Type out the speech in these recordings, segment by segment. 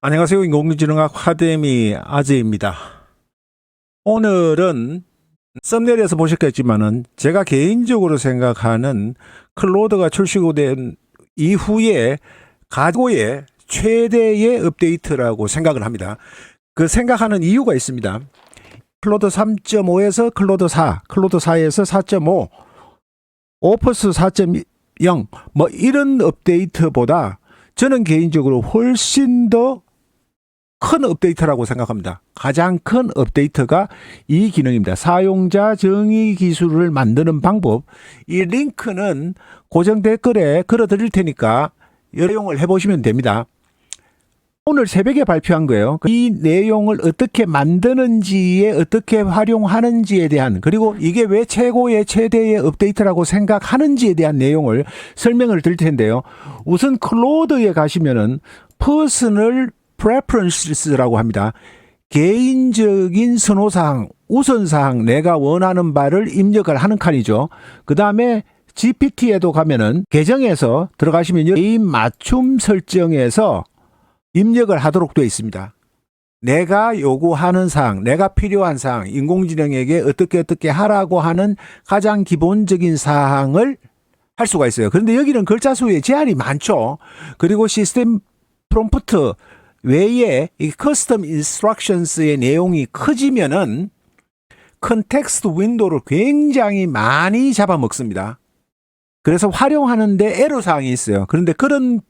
안녕하세요. 인공지능학 아카데미 아재입니다. 오늘은 썸네일에서 보셨겠지만은 제가 개인적으로 생각하는 클로드가 출시된 이후에 가고의 최대의 업데이트라고 생각을 합니다. 그 생각하는 이유가 있습니다. 클로드 3.5에서 클로드 4, 클로드 4에서 4.5, 오퍼스 4.0 뭐 이런 업데이트보다 저는 개인적으로 훨씬 더 큰 업데이트라고 생각합니다. 가장 큰 업데이트가 이 기능입니다. 사용자 정의 기술을 만드는 방법. 이 링크는 고정 댓글에 걸어 드릴 테니까 활용을 해보시면 됩니다. 오늘 새벽에 발표한 거예요. 이 내용을 어떻게 만드는지에 어떻게 활용하는지에 대한, 그리고 이게 왜 최고의 최대의 업데이트라고 생각하는지에 대한 내용을 설명을 드릴 텐데요. 우선 클로드에 가시면은 퍼스널 프레퍼런스라고 합니다. 개인적인 선호사항, 우선사항, 내가 원하는 바를 입력을 하는 칸이죠. 그 다음에 GPT에도 가면은 계정에서 들어가시면 개인 맞춤 설정에서 입력을 하도록 되어 있습니다. 내가 요구하는 사항, 내가 필요한 사항, 인공지능에게 어떻게 하라고 하는 가장 기본적인 사항을 할 수가 있어요. 그런데 여기는 글자 수의 제한이 많죠. 그리고 시스템 프롬프트 외에 이 커스텀 인스트럭션스의 내용이 커지면은 컨텍스트 윈도우를 굉장히 많이 잡아먹습니다. 그래서 활용하는데 애로사항이 있어요. 그런데 그런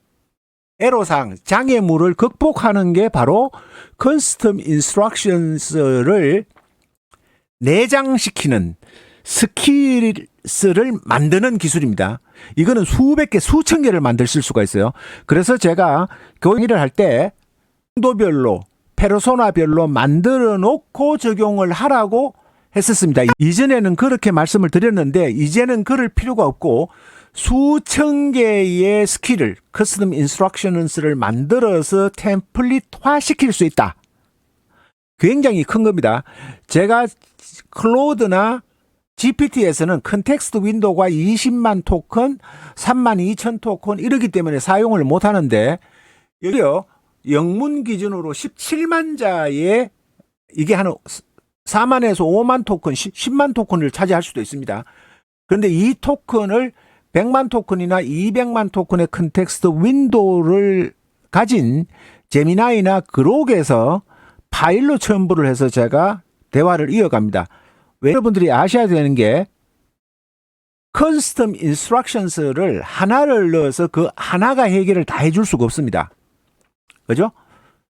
애로사항, 장애물을 극복하는 게 바로 커스텀 인스트럭션스를 내장시키는 스킬을 만드는 기술입니다. 이거는 수백 개, 수천 개를 만들 수가 있어요. 그래서 제가 교육을 할 때 정도별로, 페르소나별로 만들어 놓고 적용을 하라고 했었습니다. 이전에는 그렇게 말씀을 드렸는데 이제는 그럴 필요가 없고 수천 개의 스킬을, 커스텀 인스트럭션스를 만들어서 템플릿화 시킬 수 있다. 굉장히 큰 겁니다. 제가 클로드나 GPT에서는 컨텍스트 윈도우가 20만 토큰, 32,000 토큰 이러기 때문에 사용을 못 하는데 여기요. 영문 기준으로 17만 자의 이게 한 4만에서 5만 토큰, 10만 토큰을 차지할 수도 있습니다. 그런데 이 토큰을 100만 토큰이나 200만 토큰의 컨텍스트 윈도우를 가진 제미나이나 그록에서 파일로 첨부를 해서 제가 대화를 이어갑니다. 왜 여러분들이 아셔야 되는 게 커스텀 인스트럭션스를 하나를 넣어서 그 하나가 해결을 다 해줄 수가 없습니다. 그죠?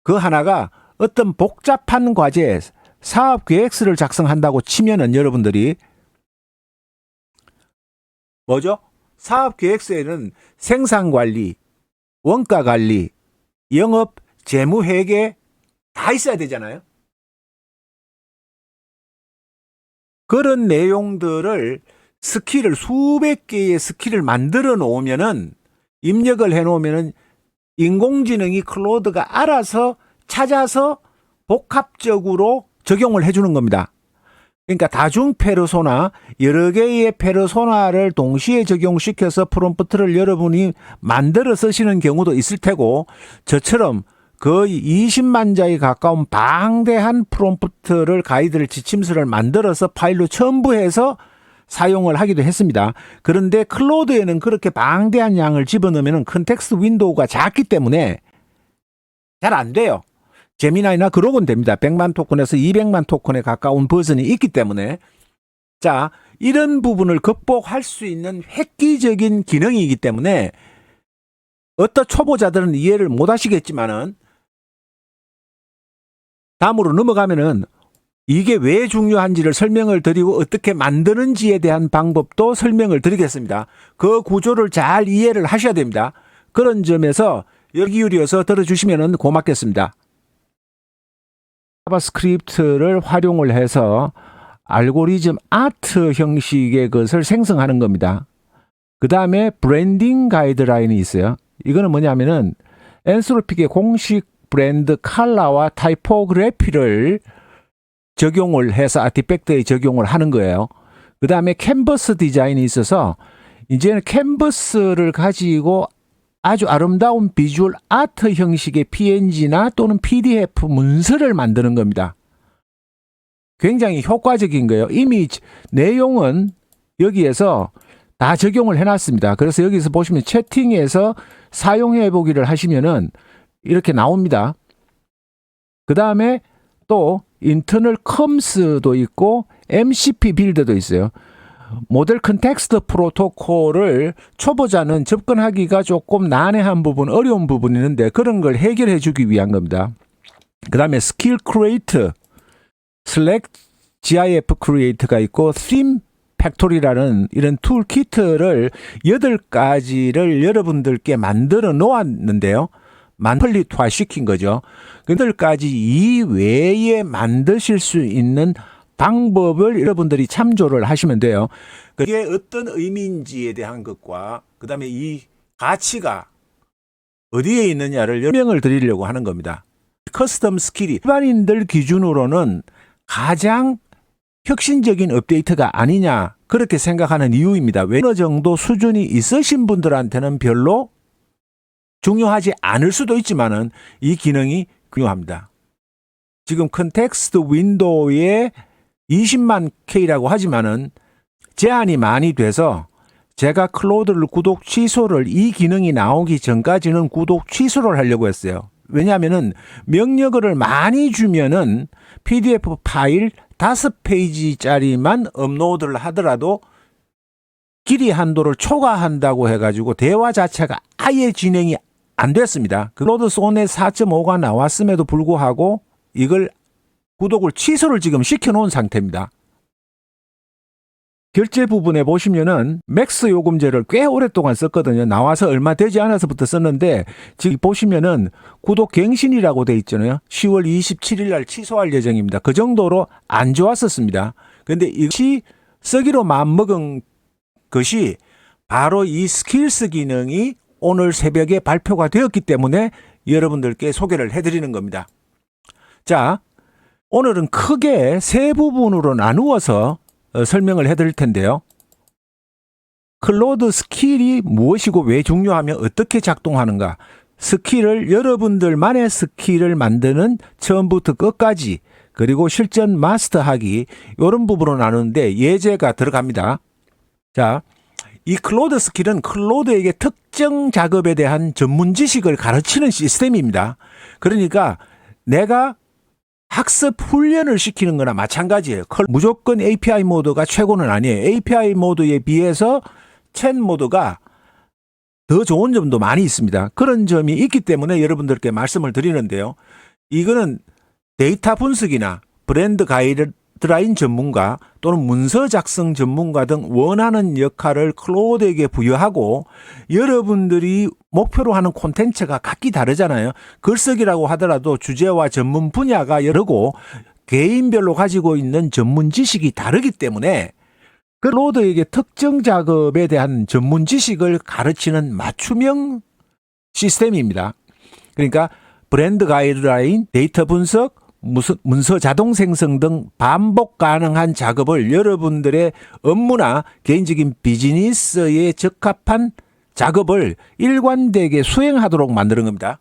그 하나가 어떤 복잡한 과제, 사업 계획서를 작성한다고 치면은 여러분들이 뭐죠? 사업 계획서에는 생산 관리, 원가 관리, 영업, 재무 회계 다 있어야 되잖아요. 그런 내용들을 스킬을 수백 개의 스킬을 만들어 놓으면은 입력을 해 놓으면은 인공지능이 클로드가 알아서 찾아서 복합적으로 적용을 해주는 겁니다. 그러니까 다중 페르소나, 여러 개의 페르소나를 동시에 적용시켜서 프롬프트를 여러분이 만들어 쓰시는 경우도 있을 테고 저처럼 거의 20만 자에 가까운 방대한 프롬프트를 가이드를 지침서를 만들어서 파일로 첨부해서 사용을 하기도 했습니다. 그런데 클로드에는 그렇게 방대한 양을 집어넣으면 컨텍스트 윈도우가 작기 때문에 잘 안 돼요. 제미나이나 그록은 됩니다. 100만 토큰에서 200만 토큰에 가까운 버전이 있기 때문에 자, 이런 부분을 극복할 수 있는 획기적인 기능이기 때문에 어떤 초보자들은 이해를 못 하시겠지만은 다음으로 넘어가면은 이게 왜 중요한지를 설명을 드리고 어떻게 만드는지에 대한 방법도 설명을 드리겠습니다. 그 구조를 잘 이해를 하셔야 됩니다. 그런 점에서 여기 기울여서 들어주시면 고맙겠습니다. 자바스크립트를 활용을 해서 알고리즘 아트 형식의 것을 생성하는 겁니다. 그 다음에 브랜딩 가이드라인이 있어요. 이거는 뭐냐면은 엔스로픽의 공식 브랜드 컬러와 타이포그래피를 적용을 해서 아티팩트에 적용을 하는 거예요. 그 다음에 캔버스 디자인이 있어서 이제는 캔버스를 가지고 아주 아름다운 비주얼 아트 형식의 PNG나 또는 PDF 문서를 만드는 겁니다. 굉장히 효과적인 거예요. 이미 내용은 여기에서 다 적용을 해놨습니다. 그래서 여기서 보시면 채팅에서 사용해 보기를 하시면은 이렇게 나옵니다. 그 다음에 또 인터널 컴스도 있고 MCP 빌드도 있어요. 모델 컨텍스트 프로토콜을 초보자는 접근하기가 조금 난해한 부분, 어려운 부분이 있는데 그런 걸 해결해 주기 위한 겁니다. 그 다음에 스킬 크리에이트, 슬랙 GIF 크리에이트가 있고 theme 팩토리라는 이런 툴키트를 8가지를 여러분들께 만들어 놓았는데요. 컴플릿화 시킨 거죠. 8가지 이외에 만드실 수 있는 방법을 여러분들이 참조를 하시면 돼요. 그게 어떤 의미인지에 대한 것과 그 다음에 이 가치가 어디에 있느냐를 설명을 드리려고 하는 겁니다. 커스텀 스킬이 일반인들 기준으로는 가장 혁신적인 업데이트가 아니냐 그렇게 생각하는 이유입니다. 왜 어느 정도 수준이 있으신 분들한테는 별로 중요하지 않을 수도 있지만은 이 기능이 중요합니다. 지금 컨텍스트 윈도우에 20만 K라고 하지만은 제한이 많이 돼서 제가 클로드를 구독 취소를 이 기능이 나오기 전까지는 구독 취소를 하려고 했어요. 왜냐하면은 명령어를 많이 주면은 PDF 파일 5페이지짜리만 업로드를 하더라도 길이 한도를 초과한다고 해가지고 대화 자체가 아예 진행이 안 됐습니다. 클로드 소넷 4.5가 나왔음에도 불구하고 이걸 구독을 취소를 지금 시켜놓은 상태입니다. 결제 부분에 보시면은 맥스 요금제를 꽤 오랫동안 썼거든요. 나와서 얼마 되지 않아서부터 썼는데 지금 보시면은 구독 갱신이라고 돼 있잖아요. 10월 27일 날 취소할 예정입니다. 그 정도로 안 좋았었습니다. 그런데 이것이 쓰기로 마음먹은 것이 바로 이 스킬스 기능이 오늘 새벽에 발표가 되었기 때문에 여러분들께 소개를 해드리는 겁니다. 자, 오늘은 크게 세 부분으로 나누어서 설명을 해드릴 텐데요. 클로드 스킬이 무엇이고 왜 중요하며 어떻게 작동하는가, 스킬을 여러분들만의 스킬을 만드는 처음부터 끝까지, 그리고 실전 마스터하기, 이런 부분으로 나누는데 예제가 들어갑니다. 자, 이 클로드 스킬은 클로드에게 특정 작업에 대한 전문 지식을 가르치는 시스템입니다. 그러니까 내가 학습 훈련을 시키는 거나 마찬가지예요. 무조건 API 모드가 최고는 아니에요. API 모드에 비해서 챗 모드가 더 좋은 점도 많이 있습니다. 그런 점이 있기 때문에 여러분들께 말씀을 드리는데요. 이거는 데이터 분석이나 브랜드 가이드라인 전문가 또는 문서 작성 전문가 등 원하는 역할을 클로드에게 부여하고, 여러분들이 목표로 하는 콘텐츠가 각기 다르잖아요. 글쓰기라고 하더라도 주제와 전문 분야가 여러고 개인별로 가지고 있는 전문 지식이 다르기 때문에 클로드에게 특정 작업에 대한 전문 지식을 가르치는 맞춤형 시스템입니다. 그러니까 브랜드 가이드라인, 데이터 분석, 문서 자동 생성 등 반복 가능한 작업을 여러분들의 업무나 개인적인 비즈니스에 적합한 작업을 일관되게 수행하도록 만드는 겁니다.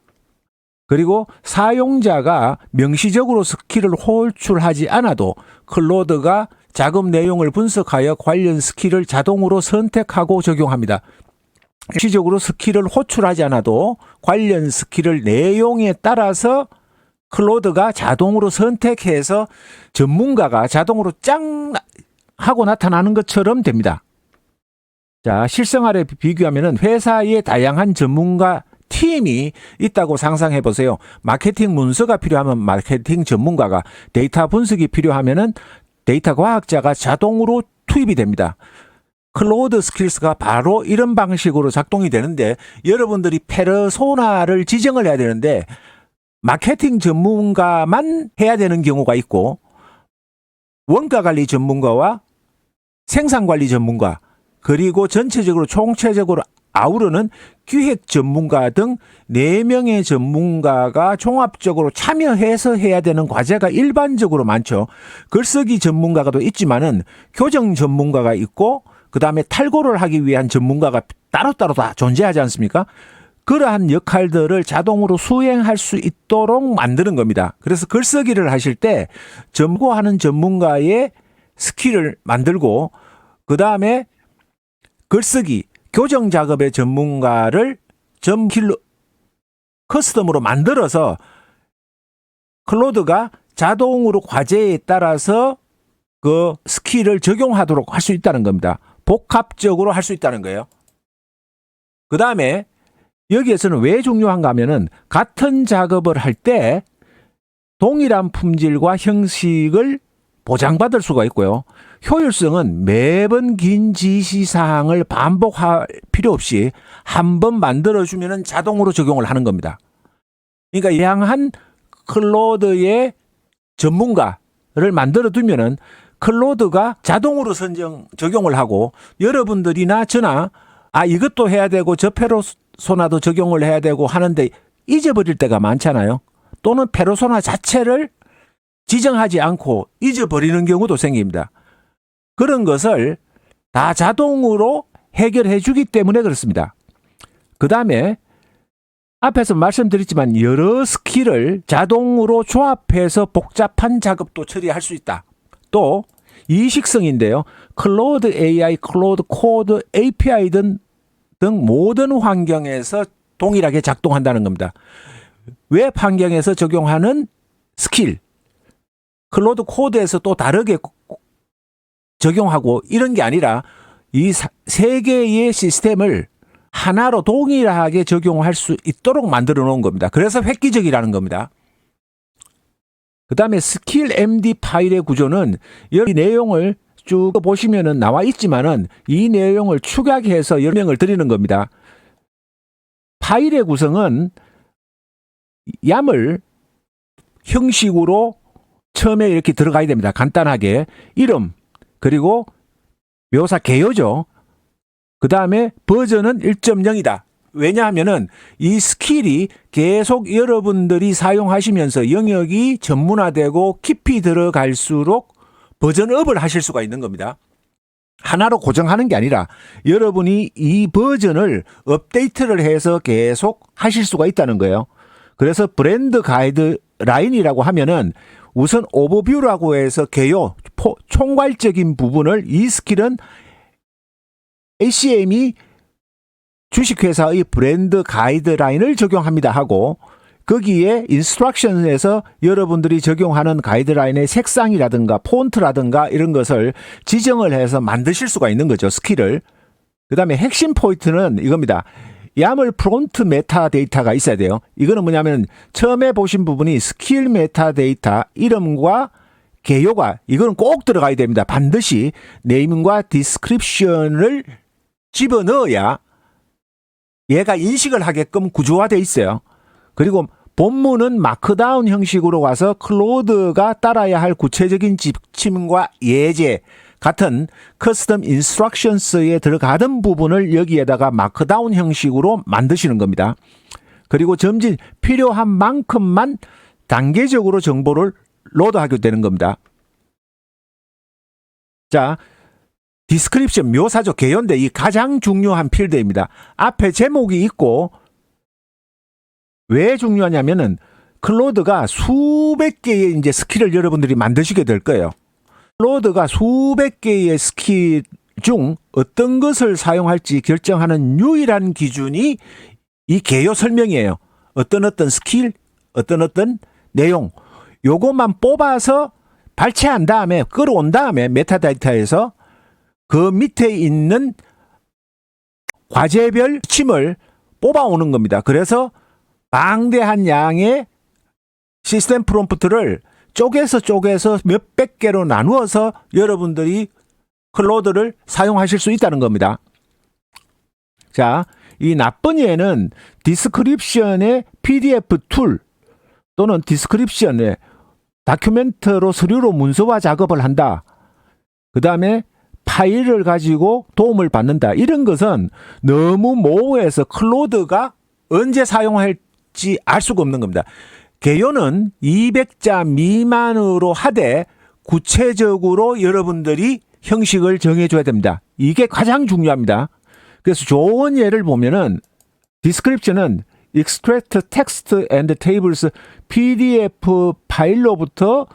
그리고 사용자가 명시적으로 스킬을 호출하지 않아도 클로드가 작업 내용을 분석하여 관련 스킬을 자동으로 선택하고 적용합니다. 명시적으로 스킬을 호출하지 않아도 관련 스킬을 내용에 따라서 클로드가 자동으로 선택해서 전문가가 자동으로 짱 하고 나타나는 것처럼 됩니다. 자, 실생활에 비교하면 회사에 다양한 전문가 팀이 있다고 상상해 보세요. 마케팅 문서가 필요하면 마케팅 전문가가, 데이터 분석이 필요하면 데이터 과학자가 자동으로 투입이 됩니다. 클로드 스킬스가 바로 이런 방식으로 작동이 되는데, 여러분들이 페르소나를 지정을 해야 되는데 마케팅 전문가만 해야 되는 경우가 있고, 원가관리 전문가와 생산관리 전문가, 그리고 전체적으로 총체적으로 아우르는 기획 전문가 등 4명의 전문가가 종합적으로 참여해서 해야 되는 과제가 일반적으로 많죠. 글쓰기 전문가가 또 있지만은 교정 전문가가 있고, 그 다음에 탈고를 하기 위한 전문가가 따로따로 다 존재하지 않습니까? 그러한 역할들을 자동으로 수행할 수 있도록 만드는 겁니다. 그래서 글쓰기를 하실 때 점고하는 전문가의 스킬을 만들고 그다음에 글쓰기, 교정 작업의 전문가를 점킬로 커스텀으로 만들어서 클로드가 자동으로 과제에 따라서 그 스킬을 적용하도록 할 수 있다는 겁니다. 복합적으로 할 수 있다는 거예요. 그 다음에 여기에서는 왜 중요한가 하면은 같은 작업을 할 때 동일한 품질과 형식을 보장받을 수가 있고요. 효율성은 매번 긴 지시사항을 반복할 필요 없이 한 번 만들어주면 자동으로 적용을 하는 겁니다. 그러니까 양한 클로드의 전문가를 만들어두면은 클로드가 자동으로 적용을 하고 여러분들이나 저나 이것도 해야 되고 저 페르소나도 적용을 해야 되고 하는데 잊어버릴 때가 많잖아요. 또는 페르소나 자체를 지정하지 않고 잊어버리는 경우도 생깁니다. 그런 것을 다 자동으로 해결해 주기 때문에 그렇습니다. 그 다음에 앞에서 말씀드렸지만 여러 스킬을 자동으로 조합해서 복잡한 작업도 처리할 수 있다. 또 이식성인데요. 클로드 AI, 클로드 코드, API 등 모든 환경에서 동일하게 작동한다는 겁니다. 웹 환경에서 적용하는 스킬, 클로드 코드에서 또 다르게 적용하고 이런 게 아니라 이 세 개의 시스템을 하나로 동일하게 적용할 수 있도록 만들어 놓은 겁니다. 그래서 획기적이라는 겁니다. 그 다음에 스킬 MD 파일의 구조는 이 내용을 쭉 보시면은 나와 있지만은 이 내용을 축약해서 설명을 드리는 겁니다. 파일의 구성은 YAML 형식으로 처음에 이렇게 들어가야 됩니다. 간단하게 이름 그리고 묘사 개요죠. 그 다음에 버전은 1.0이다. 왜냐하면은 이 스킬이 계속 여러분들이 사용하시면서 영역이 전문화되고 깊이 들어갈수록 버전업을 하실 수가 있는 겁니다. 하나로 고정하는 게 아니라 여러분이 이 버전을 업데이트를 해서 계속 하실 수가 있다는 거예요. 그래서 브랜드 가이드라인이라고 하면은 우선 오버뷰라고 해서 개요, 총괄적인 부분을 이 스킬은 ACM이 주식회사의 브랜드 가이드라인을 적용합니다 하고 거기에 인스트럭션에서 여러분들이 적용하는 가이드라인의 색상이라든가 폰트라든가 이런 것을 지정을 해서 만드실 수가 있는 거죠. 스킬을. 그 다음에 핵심 포인트는 이겁니다. YAML 프론트 메타데이터가 있어야 돼요. 이거는 뭐냐면 처음에 보신 부분이 스킬 메타데이터 이름과 개요가 이거는 꼭 들어가야 됩니다. 반드시 네임과 디스크립션을 집어넣어야 얘가 인식을 하게끔 구조화되어 있어요. 그리고 본문은 마크다운 형식으로 와서 클로드가 따라야 할 구체적인 지침과 예제 같은 커스텀 인스트럭션스에 들어가던 부분을 여기에다가 마크다운 형식으로 만드시는 겁니다. 그리고 점진 필요한 만큼만 단계적으로 정보를 로드하게 되는 겁니다. 자, 디스크립션 묘사죠. 개요인데 이 가장 중요한 필드입니다. 앞에 제목이 있고 왜 중요하냐면은 클로드가 수백 개의 이제 스킬을 여러분들이 만드시게 될 거예요. 클로드가 수백 개의 스킬 중 어떤 것을 사용할지 결정하는 유일한 기준이 이 개요 설명이에요. 어떤 스킬, 어떤 내용 요것만 뽑아서 발췌한 다음에 끌어온 다음에 메타데이터에서 그 밑에 있는 과제별 지침을 뽑아오는 겁니다. 그래서 방대한 양의 시스템 프롬프트를 쪼개서 몇백 개로 나누어서 여러분들이 클로드를 사용하실 수 있다는 겁니다. 자, 이 나쁜 예는 디스크립션의 PDF 툴 또는 디스크립션의 다큐멘트로 서류로 문서화 작업을 한다. 그 다음에 파일을 가지고 도움을 받는다. 이런 것은 너무 모호해서 클로드가 언제 사용할지 알 수가 없는 겁니다. 개요는 200자 미만으로 하되 구체적으로 여러분들이 형식을 정해줘야 됩니다. 이게 가장 중요합니다. 그래서 좋은 예를 보면은 description은 extract text and tables PDF 파일로부터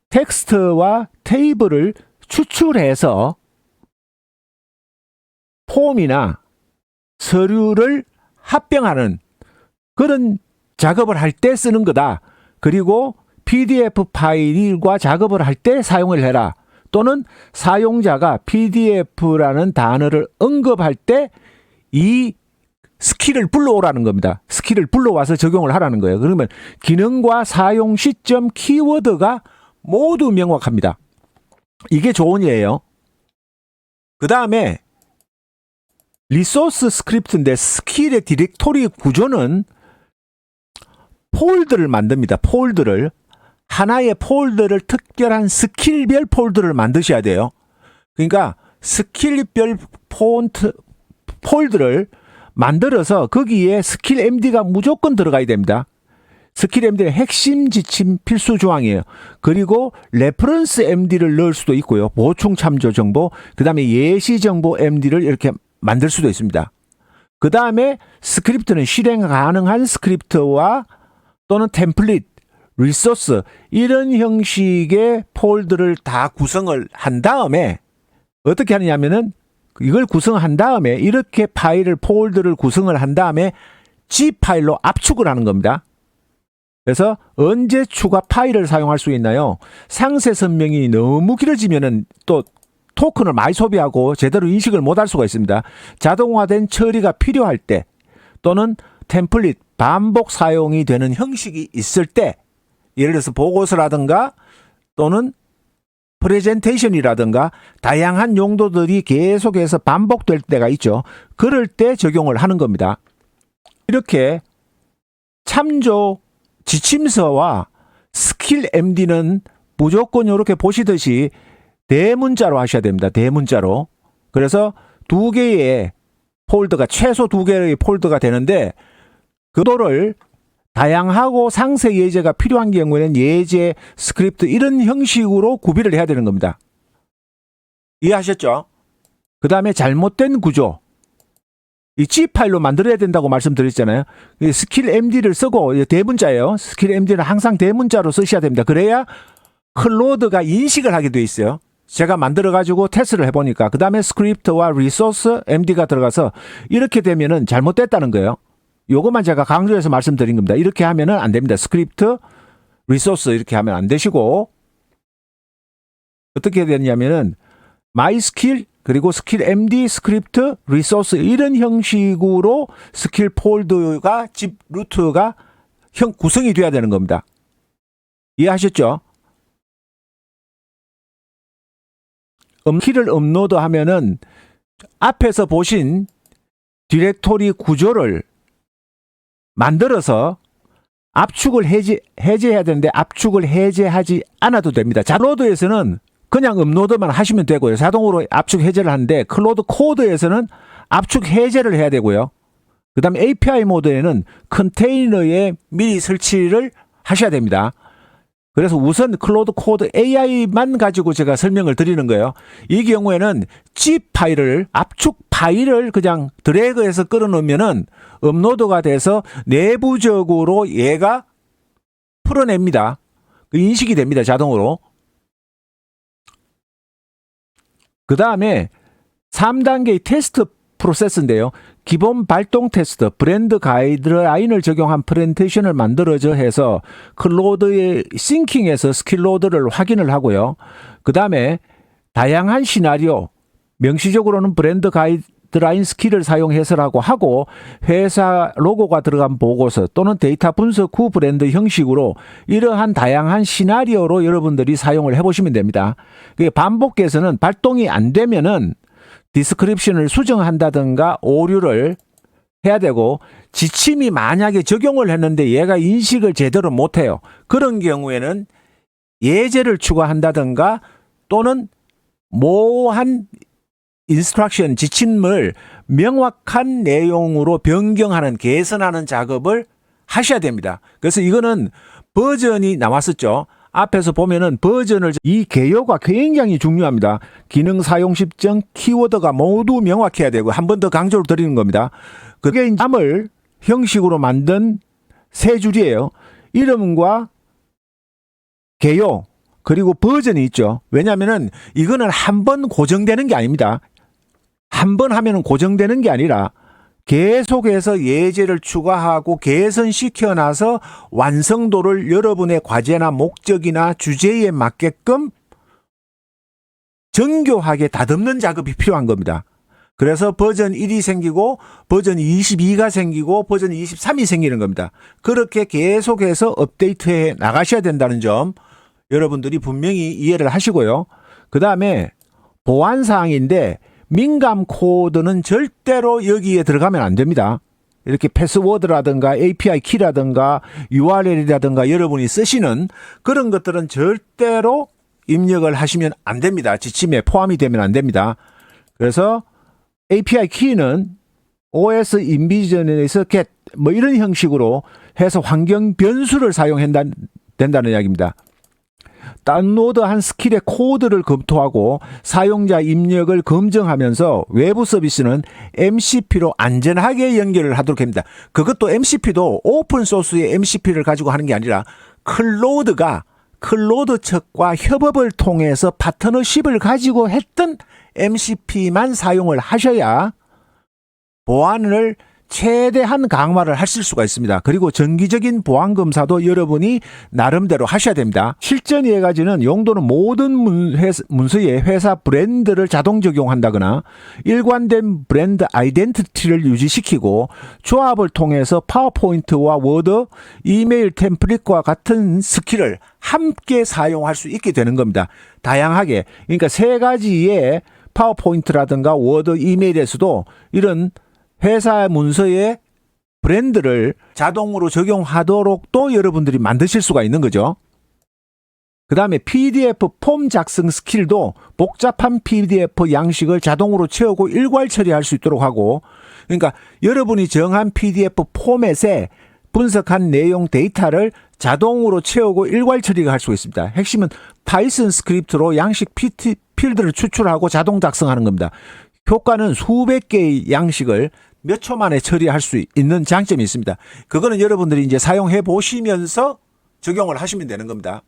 텍스트와 테이블을 추출해서 폼이나 서류를 합병하는 그런 작업을 할 때 쓰는 거다. 그리고 PDF 파일과 작업을 할 때 사용을 해라. 또는 사용자가 PDF라는 단어를 언급할 때 이 스킬을 불러오라는 겁니다. 스킬을 불러와서 적용을 하라는 거예요. 그러면 기능과 사용 시점 키워드가 모두 명확합니다. 이게 조언이에요. 그 다음에 리소스 스크립트인데 스킬의 디렉토리 구조는 폴더를 만듭니다. 폴더를. 하나의 폴더를 특별한 스킬별 폴더를 만드셔야 돼요. 그러니까 스킬별 폴더를 만들어서 거기에 스킬 MD가 무조건 들어가야 됩니다. 스킬 MD의 핵심 지침 필수 조항이에요. 그리고 레퍼런스 MD를 넣을 수도 있고요. 보충 참조 정보, 그 다음에 예시 정보 MD를 이렇게 만들 수도 있습니다. 그 다음에 스크립트는 실행 가능한 스크립트와 또는 템플릿, 리소스 이런 형식의 폴더를 다 구성을 한 다음에 어떻게 하느냐면은 이걸 구성한 다음에 이렇게 파일을 폴더를 구성을 한 다음에 G 파일로 압축을 하는 겁니다. 그래서 언제 추가 파일을 사용할 수 있나요? 상세 설명이 너무 길어지면은 또 토큰을 많이 소비하고 제대로 인식을 못할 수가 있습니다. 자동화된 처리가 필요할 때 또는 템플릿 반복 사용이 되는 형식이 있을 때 예를 들어서 보고서라든가 또는 프레젠테이션이라든가 다양한 용도들이 계속해서 반복될 때가 있죠. 그럴 때 적용을 하는 겁니다. 이렇게 참조 지침서와 스킬 MD는 무조건 이렇게 보시듯이 대문자로 하셔야 됩니다. 대문자로. 그래서 두 개의 폴더가 최소 두 개의 폴더가 되는데 그도를 다양하고 상세 예제가 필요한 경우에는 예제, 스크립트 이런 형식으로 구비를 해야 되는 겁니다. 이해하셨죠? 그 다음에 잘못된 구조. 이 G 파일로 만들어야 된다고 말씀드렸잖아요. 스킬 MD를 쓰고 대문자예요. 스킬 MD는 항상 대문자로 쓰셔야 됩니다. 그래야 클로드가 인식을 하게 돼 있어요. 제가 만들어가지고 테스트를 해보니까 그 다음에 스크립트와 리소스 MD가 들어가서 이렇게 되면은 잘못됐다는 거예요. 요것만 제가 강조해서 말씀드린 겁니다. 이렇게 하면은 안 됩니다. 스크립트, 리소스 이렇게 하면 안 되시고 어떻게 되냐면은 my skill 그리고 스킬 MD, 스크립트, 리소스 이런 형식으로 스킬 폴더가 집 루트가 구성이 돼야 되는 겁니다. 이해하셨죠? 키를 업로드 하면은 앞에서 보신 디렉토리 구조를 만들어서 압축을 해제해야 되는데 압축을 해제하지 않아도 됩니다. 클로드에서는 그냥 업로드만 하시면 되고요. 자동으로 압축 해제를 하는데 클로드 코드에서는 압축 해제를 해야 되고요. 그 다음에 API 모드에는 컨테이너에 미리 설치를 하셔야 됩니다. 그래서 우선 클로드 코드 AI만 가지고 제가 설명을 드리는 거예요. 이 경우에는 zip 파일을 압축 파일을 그냥 드래그해서 끌어놓으면은 업로드가 돼서 내부적으로 얘가 풀어냅니다. 인식이 됩니다. 자동으로. 그 다음에 3단계의 테스트 프로세스인데요. 기본 발동 테스트, 브랜드 가이드라인을 적용한 프레젠테이션을 만들어져 해서 클로드의 싱킹에서 스킬로드를 확인을 하고요. 그 다음에 다양한 시나리오, 명시적으로는 브랜드 가이드라인 스킬을 사용해서라고 하고 회사 로고가 들어간 보고서 또는 데이터 분석 후 브랜드 형식으로 이러한 다양한 시나리오로 여러분들이 사용을 해보시면 됩니다. 반복 개선은 발동이 안 되면은 디스크립션을 수정한다든가 오류를 해야 되고 지침이 만약에 적용을 했는데 얘가 인식을 제대로 못해요. 그런 경우에는 예제를 추가한다든가 또는 모호한 인스트럭션 지침을 명확한 내용으로 변경하는 개선하는 작업을 하셔야 됩니다. 그래서 이거는 버전이 나왔었죠. 앞에서 보면은 버전을 이 개요가 굉장히 중요합니다. 기능 사용 시점 키워드가 모두 명확해야 되고 한 번 더 강조를 드리는 겁니다. 그게 잠을 형식으로 만든 세 줄이에요. 이름과 개요 그리고 버전이 있죠. 왜냐하면은 이거는 한 번 고정되는 게 아닙니다. 한 번 하면은 고정되는 게 아니라 계속해서 예제를 추가하고 개선시켜 놔서 완성도를 여러분의 과제나 목적이나 주제에 맞게끔 정교하게 다듬는 작업이 필요한 겁니다. 그래서 버전 1이 생기고 버전 22가 생기고 버전 23이 생기는 겁니다. 그렇게 계속해서 업데이트해 나가셔야 된다는 점 여러분들이 분명히 이해를 하시고요. 그 다음에 보안사항인데 민감 코드는 절대로 여기에 들어가면 안 됩니다. 이렇게 패스워드라든가 API 키라든가 URL이라든가 여러분이 쓰시는 그런 것들은 절대로 입력을 하시면 안 됩니다. 지침에 포함이 되면 안 됩니다. 그래서 API 키는 OS 인비전에서 get 뭐 이런 형식으로 해서 환경 변수를 사용된다는 이야기입니다. 다운로드한 스킬의 코드를 검토하고 사용자 입력을 검증하면서 외부 서비스는 MCP로 안전하게 연결을 하도록 합니다. 그것도 MCP도 오픈소스의 MCP를 가지고 하는 게 아니라 클로드가 클로드 측과 협업을 통해서 파트너십을 가지고 했던 MCP만 사용을 하셔야 보안을 최대한 강화를 하실 수가 있습니다. 그리고 정기적인 보안 검사도 여러분이 나름대로 하셔야 됩니다. 실전 예가지는 용도는 모든 문서에 회사 브랜드를 자동 적용한다거나 일관된 브랜드 아이덴티티를 유지시키고 조합을 통해서 파워포인트와 워드, 이메일 템플릿과 같은 스킬을 함께 사용할 수 있게 되는 겁니다. 다양하게. 그러니까 세 가지의 파워포인트라든가 워드, 이메일에서도 이런 회사 문서의 브랜드를 자동으로 적용하도록 또 여러분들이 만드실 수가 있는 거죠. 그 다음에 PDF 폼 작성 스킬도 복잡한 PDF 양식을 자동으로 채우고 일괄 처리할 수 있도록 하고, 그러니까 여러분이 정한 PDF 포맷에 분석한 내용 데이터를 자동으로 채우고 일괄 처리가 할 수가 있습니다. 핵심은 파이썬 스크립트로 양식 필드를 추출하고 자동 작성하는 겁니다. 효과는 수백 개의 양식을 몇 초 만에 처리할 수 있는 장점이 있습니다. 그거는 여러분들이 이제 사용해 보시면서 적용을 하시면 되는 겁니다.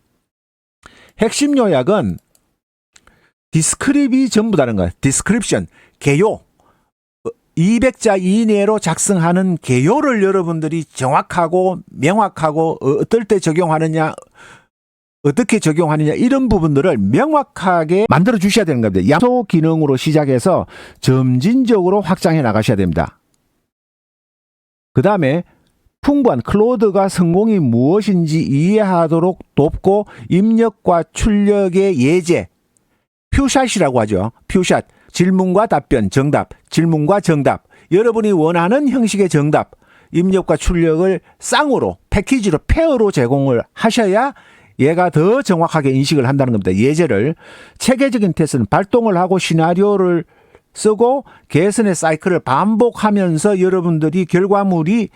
핵심 요약은 디스크립이 전부다는 거예요. 디스크립션, 개요. 200자 이내로 작성하는 개요를 여러분들이 정확하고 명확하고 어떨 때 적용하느냐, 어떻게 적용하느냐 이런 부분들을 명확하게 만들어 주셔야 되는 겁니다. 양소 기능으로 시작해서 점진적으로 확장해 나가셔야 됩니다. 그 다음에 풍부한 클로드가 성공이 무엇인지 이해하도록 돕고 입력과 출력의 예제, 퓨샷이라고 하죠. 퓨샷, 질문과 답변, 정답, 질문과 정답, 여러분이 원하는 형식의 정답, 입력과 출력을 쌍으로 패키지로 페어로 제공을 하셔야 얘가 더 정확하게 인식을 한다는 겁니다. 예제를 체계적인 테스트는 발동을 하고 시나리오를 쓰고 개선의 사이클을 반복하면서 여러분들이 결과물이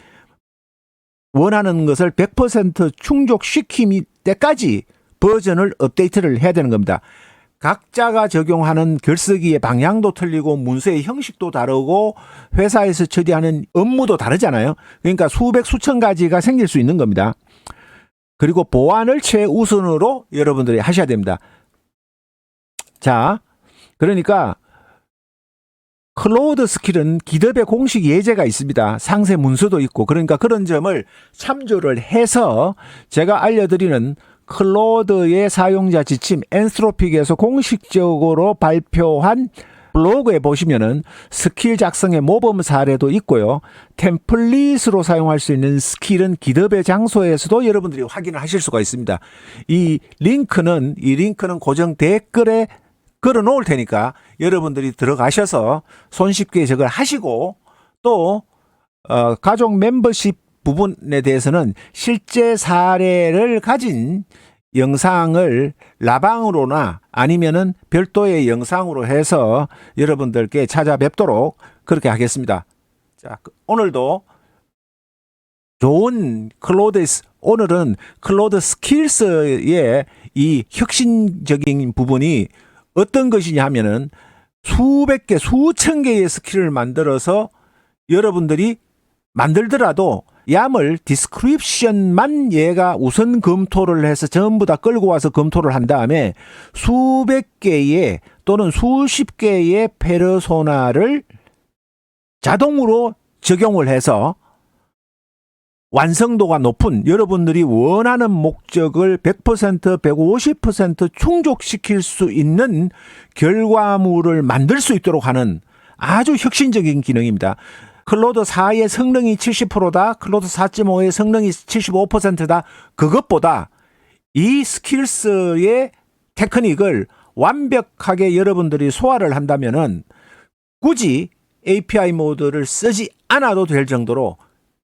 원하는 것을 100% 충족시킬 때까지 버전을 업데이트를 해야 되는 겁니다. 각자가 적용하는 글쓰기의 방향도 틀리고 문서의 형식도 다르고 회사에서 처리하는 업무도 다르잖아요. 그러니까 수백 수천 가지가 생길 수 있는 겁니다. 그리고 보안을 최우선으로 여러분들이 하셔야 됩니다. 자, 그러니까 클로드 스킬은 기업의 공식 예제가 있습니다. 상세 문서도 있고, 그러니까 그런 점을 참조를 해서 제가 알려드리는 클로드의 사용자 지침 엔스로픽에서 공식적으로 발표한 블로그에 보시면은 스킬 작성의 모범 사례도 있고요. 템플릿으로 사용할 수 있는 스킬은 기업의 장소에서도 여러분들이 확인을 하실 수가 있습니다. 이 링크는 고정 댓글에 걸어 놓을 테니까 여러분들이 들어가셔서 손쉽게 저걸 하시고 또 가족 멤버십 부분에 대해서는 실제 사례를 가진 영상을 라방으로나 아니면은 별도의 영상으로 해서 여러분들께 찾아뵙도록 그렇게 하겠습니다. 자, 오늘도 좋은 오늘은 클로드 스킬스의 이 혁신적인 부분이 어떤 것이냐 하면은 수백 개, 수천 개의 스킬을 만들어서 여러분들이 만들더라도 YAML 디스크립션만 얘가 우선 검토를 해서 전부 다 끌고 와서 검토를 한 다음에 수백 개의 또는 수십 개의 페르소나를 자동으로 적용을 해서 완성도가 높은 여러분들이 원하는 목적을 100%, 150% 충족시킬 수 있는 결과물을 만들 수 있도록 하는 아주 혁신적인 기능입니다. 클로드 4의 성능이 70%다. 클로드 4.5의 성능이 75%다. 그것보다 이 스킬스의 테크닉을 완벽하게 여러분들이 소화를 한다면은 굳이 API 모드를 쓰지 않아도 될 정도로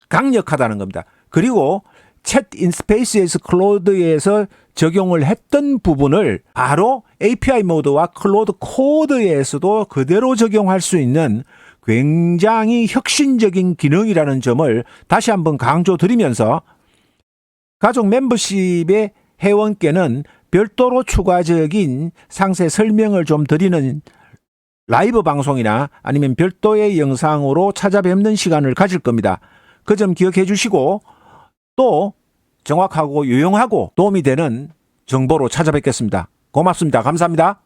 강력하다는 겁니다. 그리고 챗 인스페이스에서 클로드에서 적용을 했던 부분을 바로 API 모드와 클로드 코드에서도 그대로 적용할 수 있는 굉장히 혁신적인 기능이라는 점을 다시 한번 강조드리면서 가족 멤버십의 회원께는 별도로 추가적인 상세 설명을 좀 드리는 라이브 방송이나 아니면 별도의 영상으로 찾아뵙는 시간을 가질 겁니다. 그 점 기억해 주시고 또 정확하고 유용하고 도움이 되는 정보로 찾아뵙겠습니다. 고맙습니다. 감사합니다.